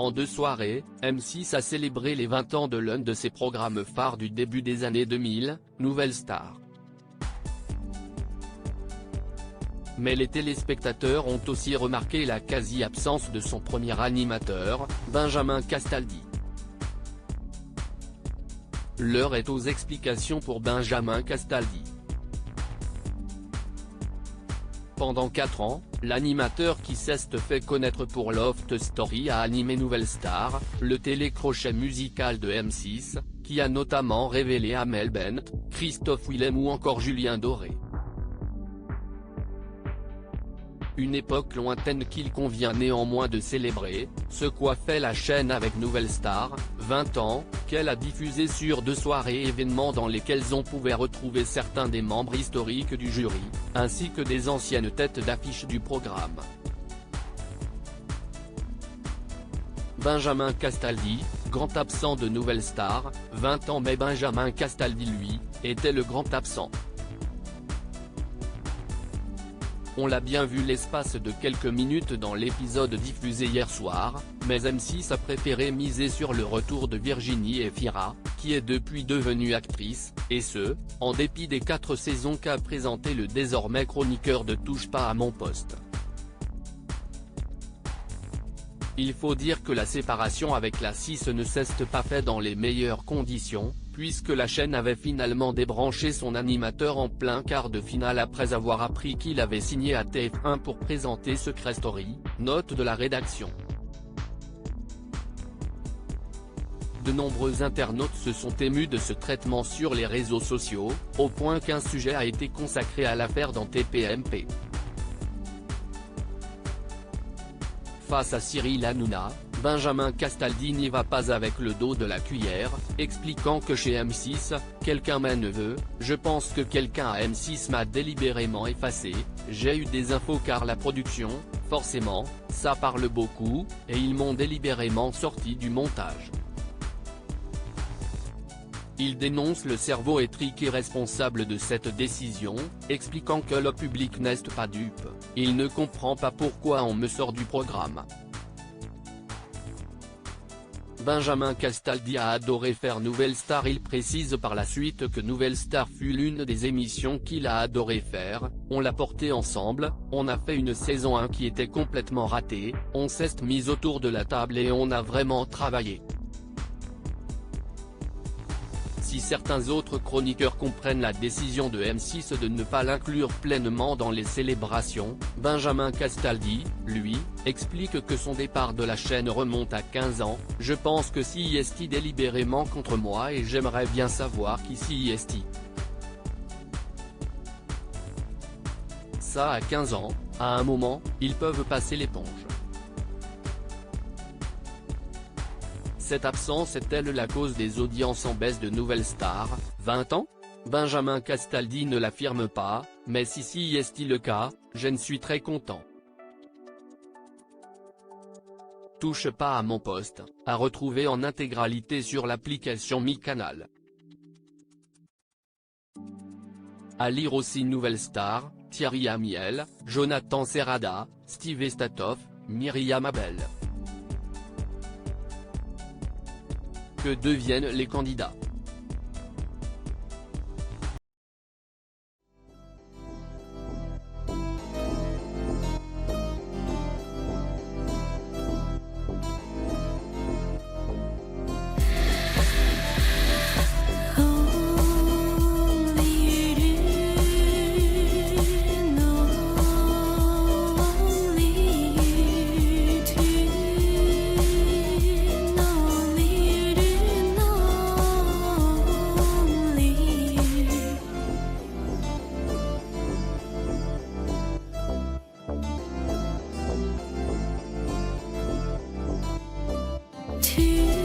En 2 soirées, M6 a célébré les 20 ans de l'un de ses programmes phares du début des années 2000, Nouvelle Star. Mais les téléspectateurs ont aussi remarqué la quasi-absence de son premier animateur, Benjamin Castaldi. L'heure est aux explications pour Benjamin Castaldi. Pendant 4 ans, l'animateur qui s'est fait connaître pour Loft Story a animé Nouvelle Star, le télécrochet musical de M6, qui a notamment révélé Amel Bent, Christophe Willem ou encore Julien Doré. Une époque lointaine qu'il convient néanmoins de célébrer, ce qu'a fait la chaîne avec Nouvelle Star, 20 ans, qu'elle a diffusé sur 2 soirées événements dans lesquels on pouvait retrouver certains des membres historiques du jury, ainsi que des anciennes têtes d'affiche du programme. Benjamin Castaldi, grand absent de Nouvelle Star, 20 ans mais Benjamin Castaldi lui, était le grand absent. On l'a bien vu l'espace de quelques minutes dans l'épisode diffusé hier soir, mais M6 a préféré miser sur le retour de Virginie Efira, qui est depuis devenue actrice, et ce, en dépit des 4 saisons qu'a présenté le désormais chroniqueur de Touche pas à mon poste. Il faut dire que la séparation avec la 6 ne s'est pas faite dans les meilleures conditions, puisque la chaîne avait finalement débranché son animateur en plein quart de finale après avoir appris qu'il avait signé à TF1 pour présenter Secret Story, note de la rédaction. De nombreux internautes se sont émus de ce traitement sur les réseaux sociaux, au point qu'un sujet a été consacré à l'affaire dans TPMP. Face à Cyril Hanouna, Benjamin Castaldi n'y va pas avec le dos de la cuillère, expliquant que chez M6, quelqu'un m'a neveu, je pense que quelqu'un à M6 m'a délibérément effacé, j'ai eu des infos car la production, forcément, ça parle beaucoup, et ils m'ont délibérément sorti du montage. Il dénonce le cerveau étriqué responsable de cette décision, expliquant que le public n'est pas dupe, il ne comprend pas pourquoi on me sort du programme. Benjamin Castaldi a adoré faire Nouvelle Star. Il précise par la suite que Nouvelle Star fut l'une des émissions qu'il a adoré faire, on l'a porté ensemble, on a fait une saison 1 qui était complètement ratée, on s'est mis autour de la table et on a vraiment travaillé. Si certains autres chroniqueurs comprennent la décision de M6 de ne pas l'inclure pleinement dans les célébrations, Benjamin Castaldi, lui, explique que son départ de la chaîne remonte à 15 ans, je pense que s'y est délibérément contre moi et j'aimerais bien savoir qui s'y est. Ça à 15 ans, à un moment, ils peuvent passer l'éponge. Cette absence est-elle la cause des audiences en baisse de Nouvelle Star, 20 ans? Benjamin Castaldi ne l'affirme pas, mais si est le cas, je ne suis très content. Touche pas à mon poste, à retrouver en intégralité sur l'application Mi-Canal. À lire aussi Nouvelle Star, Thierry Amiel, Jonathan Serrada, Steve Estatoff, Myriam Abel. Que deviennent les candidats? To